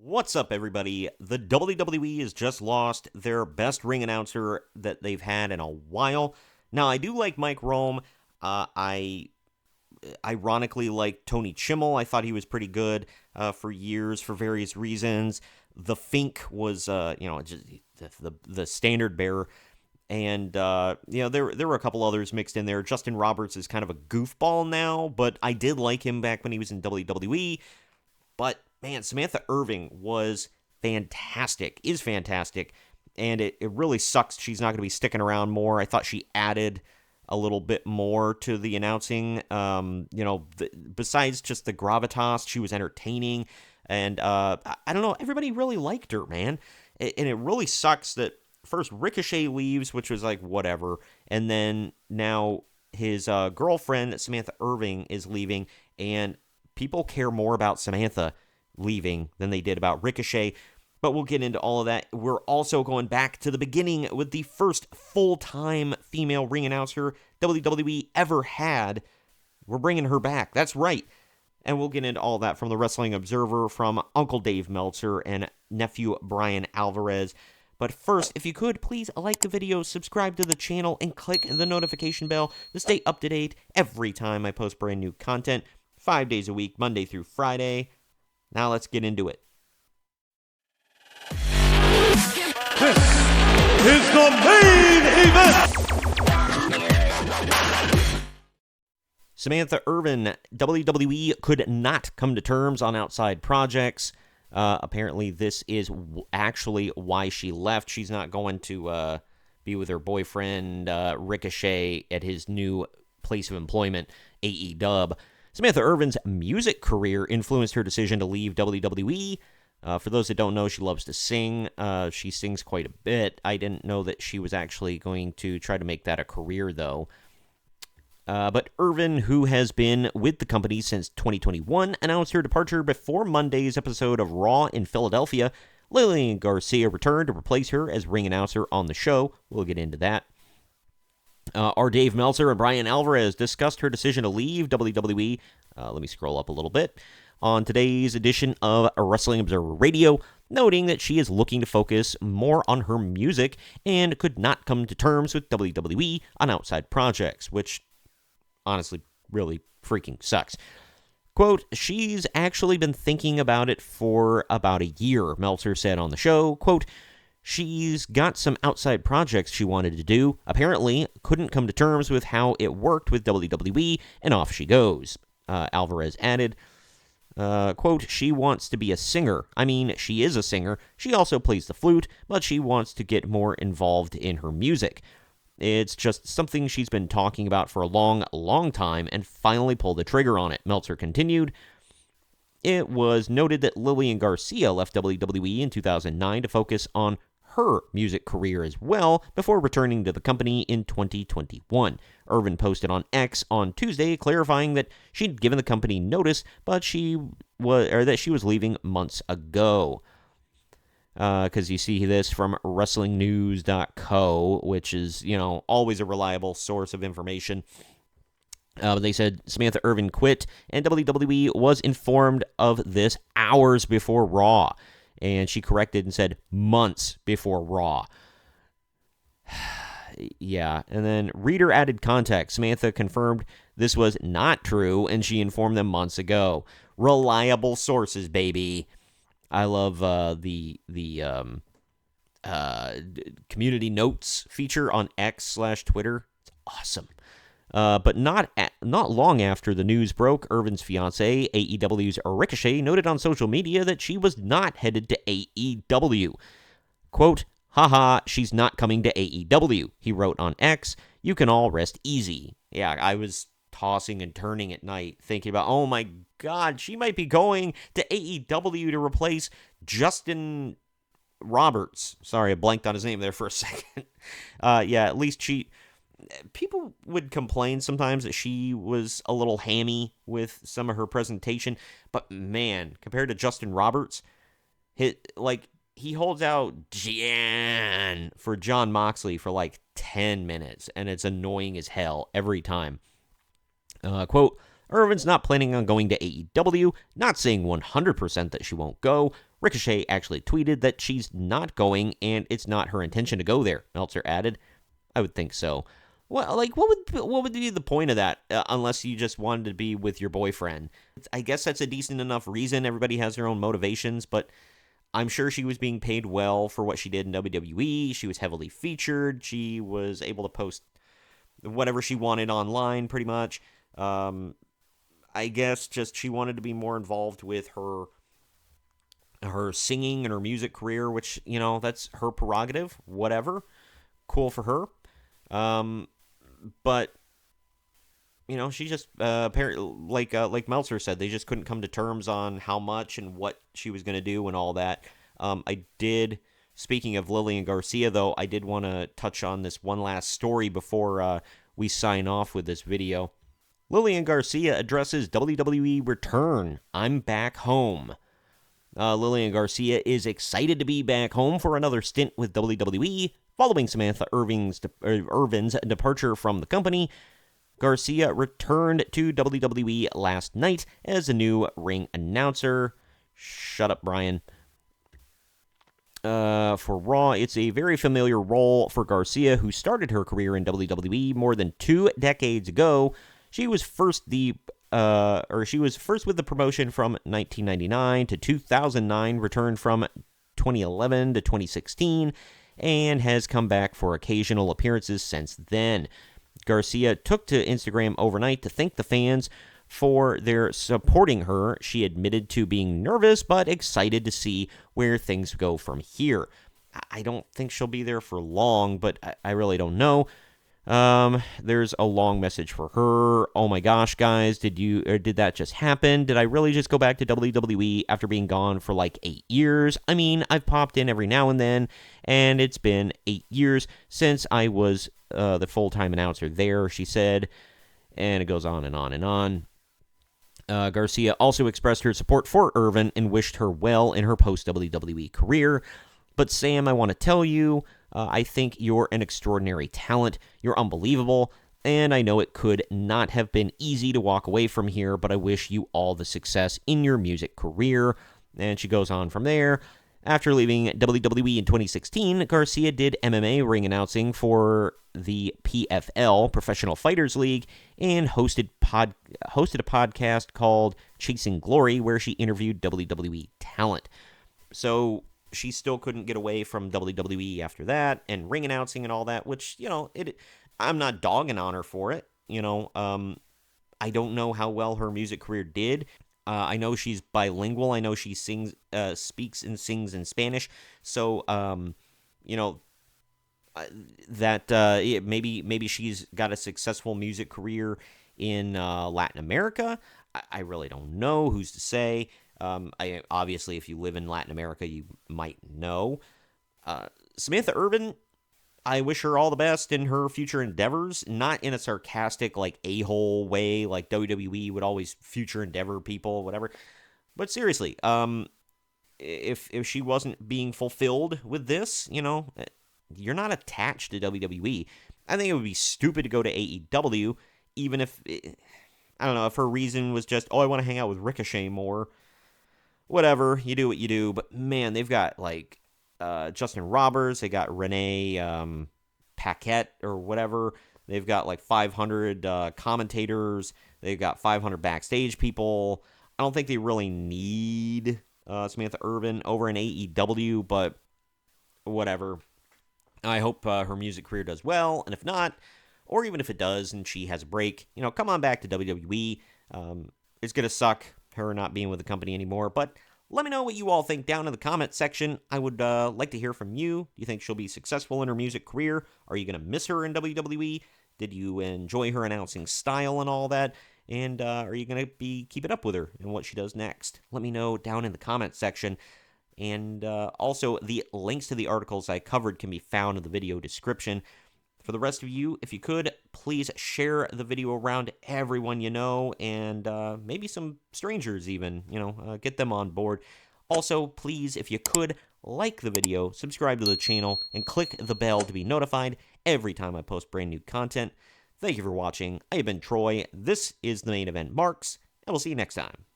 What's up, everybody? The WWE has just lost their best ring announcer that they've had in a while. Now, I do like Mike Rome. I ironically like Tony Chimmel. I thought he was pretty good for years for various reasons. The Fink was, just the standard bearer. And, there were a couple others mixed in there. Justin Roberts is kind of a goofball now, but I did like him back when he was in WWE. But, man, Samantha Irvin was fantastic, is fantastic, and it really sucks she's not going to be sticking around more. I thought she added a little bit more to the announcing. Besides just the gravitas, she was entertaining, and I don't know, everybody really liked her, man. And it really sucks that first Ricochet leaves, which was like, whatever, and then now his girlfriend, Samantha Irvin, is leaving, and people care more about Samantha leaving than they did about Ricochet, but we'll get into all of that. We're also going back to the beginning with the first full-time female ring announcer WWE ever had. We're bringing her back. That's right. And we'll get into all that from the Wrestling Observer, from Uncle Dave Meltzer and nephew Brian Alvarez. But first, if you could, please like the video, subscribe to the channel, and click the notification bell to stay up to date every time I post brand new content. 5 days a week, Monday through Friday. Now let's get into it. This is the main event! Samantha Irvin, WWE could not come to terms on outside projects. Apparently this is actually why she left. She's not going to be with her boyfriend, Ricochet, at his new place of employment, AEW. Samantha Irvin's music career influenced her decision to leave WWE. For those that don't know, she loves to sing. She sings quite a bit. I didn't know that she was actually going to try to make that a career, though. But Irvin, who has been with the company since 2021, announced her departure before Monday's episode of Raw in Philadelphia. Lillian Garcia returned to replace her as ring announcer on the show. We'll get into that. Our Dave Meltzer and Brian Alvarez discussed her decision to leave WWE. Let me scroll up a little bit. On today's edition of Wrestling Observer Radio, noting that she is looking to focus more on her music and could not come to terms with WWE on outside projects, which honestly really freaking sucks. Quote, she's actually been thinking about it for about a year, Meltzer said on the show. Quote, she's got some outside projects she wanted to do, apparently couldn't come to terms with how it worked with WWE, and off she goes. Alvarez added, quote, she wants to be a singer. I mean, she is a singer. She also plays the flute, but she wants to get more involved in her music. It's just something she's been talking about for a long, long time and finally pulled the trigger on it, Meltzer continued. It was noted that Lillian Garcia left WWE in 2009 to focus on her music career as well before returning to the company in 2021. Irvin posted on X on Tuesday clarifying that she'd given the company notice, but that she was leaving months ago. Because you see this from WrestlingNews.co, which is, always a reliable source of information. They said Samantha Irvin quit, and WWE was informed of this hours before Raw. And she corrected and said months before Raw. Yeah, and then Reader added context. Samantha confirmed this was not true, and she informed them months ago. Reliable sources, baby. I love the community notes feature on X/Twitter. It's awesome. But not long after the news broke, Irvin's fiancé, AEW's Ricochet, noted on social media that she was not headed to AEW. Quote, haha, she's not coming to AEW, he wrote on X. You can all rest easy. Yeah, I was tossing and turning at night thinking about, oh my God, she might be going to AEW to replace Justin Roberts. Sorry, I blanked on his name there for a second. At least people would complain sometimes that she was a little hammy with some of her presentation, but man, compared to Justin Roberts, he holds out Jan for John Moxley for like 10 minutes, and it's annoying as hell every time. Quote, Irvin's not planning on going to AEW, not saying 100% that she won't go. Ricochet actually tweeted that she's not going and it's not her intention to go there, Meltzer added. I would think so. Well, like, what would be the point of that, unless you just wanted to be with your boyfriend? I guess that's a decent enough reason. Everybody has their own motivations, but I'm sure she was being paid well for what she did in WWE. She was heavily featured. She was able to post whatever she wanted online, pretty much. I guess just she wanted to be more involved with her singing and her music career, which, that's her prerogative. Whatever. Cool for her. But she just apparently, like Meltzer said, they just couldn't come to terms on how much and what she was going to do and all that. Speaking of Lillian Garcia, though, I did want to touch on this one last story before we sign off with this video. Lilian Garcia addresses WWE return. I'm back home. Lilian Garcia is excited to be back home for another stint with WWE. Following Samantha Irvin's departure from the company, Garcia returned to WWE last night as a new ring announcer. Shut up, Brian. For Raw, it's a very familiar role for Garcia, who started her career in WWE more than 2 decades ago. She was first with the promotion from 1999 to 2009, returned from 2011 to 2016, and has come back for occasional appearances since then. Garcia took to Instagram overnight to thank the fans for their supporting her. She admitted to being nervous, but excited to see where things go from here. I don't think she'll be there for long, but I really don't know. There's a long message for her. Oh my gosh, guys, did that just happen? Did I really just go back to WWE after being gone for like 8 years? I mean, I've popped in every now and then, and it's been 8 years since I was the full-time announcer there, she said, and it goes on and on and on. Garcia also expressed her support for Irvin and wished her well in her post-WWE career. But Sam, I want to tell you, I think you're an extraordinary talent. You're unbelievable, and I know it could not have been easy to walk away from here, but I wish you all the success in your music career. And she goes on from there. After leaving WWE in 2016, Garcia did MMA ring announcing for the PFL, Professional Fighters League, and hosted a podcast called Chasing Glory, where she interviewed WWE talent. So she still couldn't get away from WWE after that, and ring announcing and all that, which, I'm not dogging on her for it. I don't know how well her music career did. I know she's bilingual. I know she speaks and sings in Spanish. So, maybe she's got a successful music career in Latin America. I really don't know. Who's to say? Obviously, if you live in Latin America, you might know. Samantha Irvin, I wish her all the best in her future endeavors, not in a sarcastic, like, a-hole way, like WWE would always future endeavor people, whatever. But seriously, if she wasn't being fulfilled with this, you're not attached to WWE. I think it would be stupid to go to AEW, even if, I don't know, if her reason was just, I want to hang out with Ricochet more. Whatever, you do what you do, but man, they've got, like, Justin Roberts, they got Renee Paquette or whatever. They've got like 500 commentators. They've got 500 backstage people. I don't think they really need Samantha Irvin over in AEW, but whatever. I hope her music career does well, and if not, or even if it does and she has a break, come on back to WWE. It's going to suck her not being with the company anymore, but let me know what you all think down in the comment section. I would like to hear from you. Do you think she'll be successful in her music career? Are you going to miss her in WWE? Did you enjoy her announcing style and all that? And are you going to be keeping up with her and what she does next? Let me know down in the comment section. And also, the links to the articles I covered can be found in the video description. For the rest of you, if you could, please share the video around to everyone you know, and maybe some strangers even, get them on board. Also, please, if you could, like the video, subscribe to the channel, and click the bell to be notified every time I post brand new content. Thank you for watching. I have been Troy. This is the Main Event Marks, and we'll see you next time.